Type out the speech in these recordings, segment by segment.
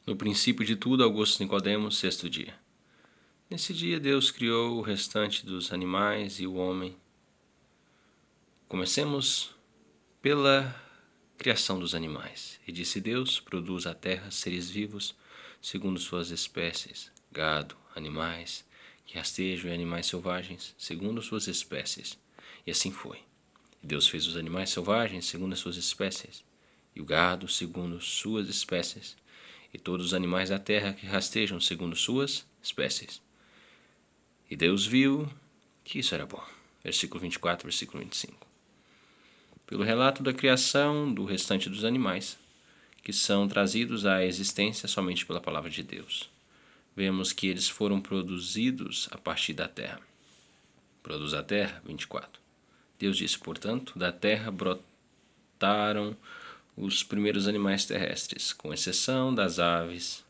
No princípio de tudo, Augusto Nicodemos, sexto dia. Nesse dia, Deus criou o restante dos animais e o homem. Comecemos pela criação dos animais. E disse Deus: produz a terra seres vivos, segundo suas espécies, gado, animais que rastejam e animais selvagens, segundo suas espécies. E assim foi. E Deus fez os animais selvagens segundo as suas espécies, e o gado segundo suas espécies, e todos os animais da terra que rastejam segundo suas espécies. E Deus viu que isso era bom. Versículo 24, versículo 25. Pelo relato da criação do restante dos animais, que são trazidos à existência somente pela palavra de Deus, vemos que eles foram produzidos a partir da terra. Produz a terra, 24. Deus disse, portanto, da terra brotaram os primeiros animais terrestres, com exceção das aves,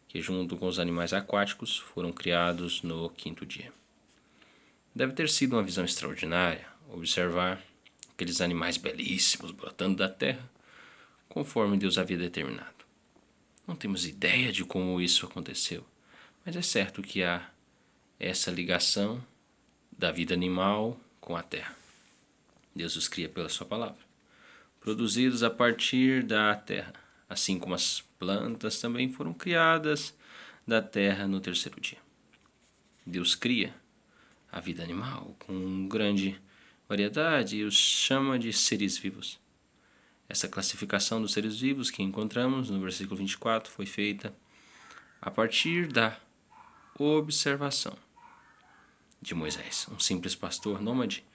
que junto com os animais aquáticos foram criados no quinto dia. Deve ter sido uma visão extraordinária observar aqueles animais belíssimos brotando da terra, conforme Deus havia determinado. Não temos ideia de como isso aconteceu, mas é certo que há essa ligação da vida animal com a terra. Deus os cria pela sua palavra, produzidos a partir da terra, assim como as plantas também foram criadas da terra no terceiro dia. Deus cria a vida animal com grande variedade e os chama de seres vivos. Essa classificação dos seres vivos que encontramos no versículo 24 foi feita a partir da observação de Moisés, um simples pastor nômade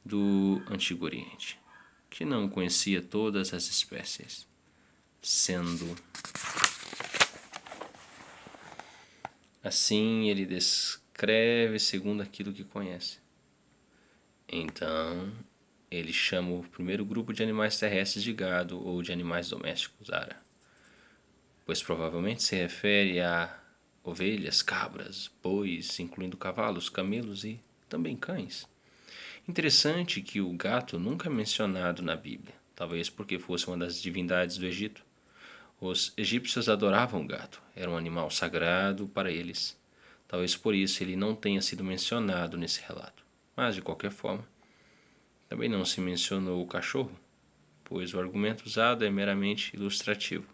do Antigo Oriente, que não conhecia todas as espécies, sendo assim ele descreve segundo aquilo que conhece. Então, ele chama o primeiro grupo de animais terrestres de gado ou de animais domésticos, Ara, pois provavelmente se refere a ovelhas, cabras, bois, incluindo cavalos, camelos e também cães. Interessante que o gato nunca é mencionado na Bíblia, talvez porque fosse uma das divindades do Egito. Os egípcios adoravam o gato, era um animal sagrado para eles. Talvez por isso ele não tenha sido mencionado nesse relato. Mas, de qualquer forma, também não se mencionou o cachorro, pois o argumento usado é meramente ilustrativo.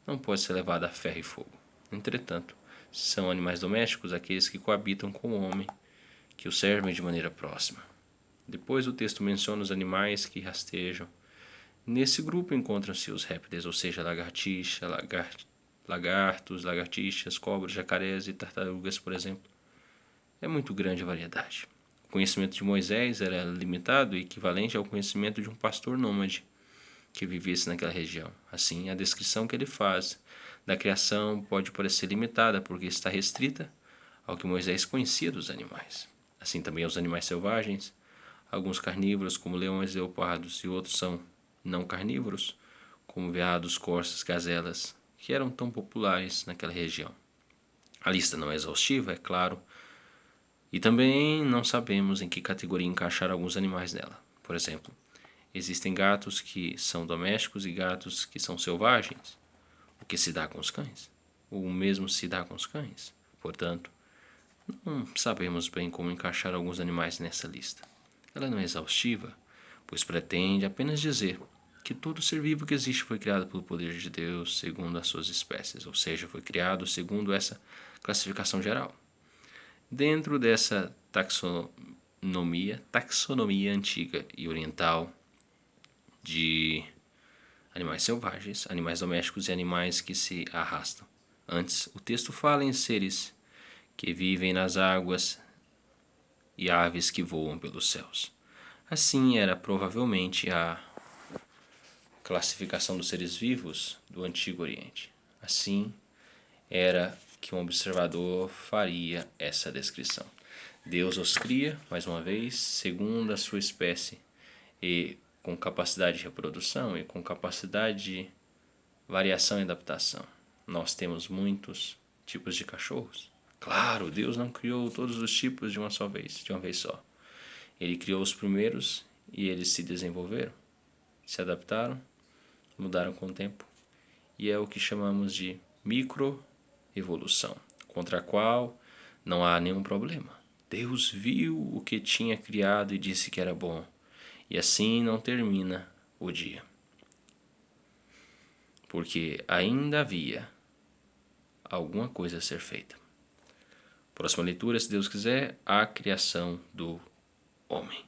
Não pode ser levado a ferro e fogo. Entretanto, são animais domésticos aqueles que coabitam com o homem, que o servem de maneira próxima. Depois o texto menciona os animais que rastejam. Nesse grupo encontram-se os répteis, ou seja, lagartixa, lagartos, lagartixas, cobras, jacarés e tartarugas, por exemplo. É muito grande a variedade. O conhecimento de Moisés era limitado e equivalente ao conhecimento de um pastor nômade que vivesse naquela região. Assim, a descrição que ele faz da criação pode parecer limitada porque está restrita ao que Moisés conhecia dos animais. Assim também aos animais selvagens, alguns carnívoros como leões, leopardos e outros são não carnívoros, como veados, corças, gazelas, que eram tão populares naquela região. A lista não é exaustiva, é claro, e também não sabemos em que categoria encaixar alguns animais nela. Por exemplo, existem gatos que são domésticos e gatos que são selvagens, o que se dá com os cães. O mesmo se dá com os cães. Portanto, não sabemos bem como encaixar alguns animais nessa lista. Ela não é exaustiva, pois pretende apenas dizer que todo ser vivo que existe foi criado pelo poder de Deus segundo as suas espécies, ou seja, foi criado segundo essa classificação geral. Dentro dessa taxonomia antiga e oriental de animais selvagens, animais domésticos e animais que se arrastam. Antes, o texto fala em seres que vivem nas águas e aves que voam pelos céus. Assim era provavelmente a classificação dos seres vivos do Antigo Oriente. Assim era que um observador faria essa descrição. Deus os cria, mais uma vez, segundo a sua espécie e com capacidade de reprodução e com capacidade de variação e adaptação. Nós temos muitos tipos de cachorros. Claro, Deus não criou todos os tipos de uma vez só. Ele criou os primeiros e eles se desenvolveram, se adaptaram, mudaram com o tempo. E é o que chamamos de microevolução, contra a qual não há nenhum problema. Deus viu o que tinha criado e disse que era bom, e assim não termina o dia, porque ainda havia alguma coisa a ser feita. Próxima leitura, se Deus quiser, a criação do homem.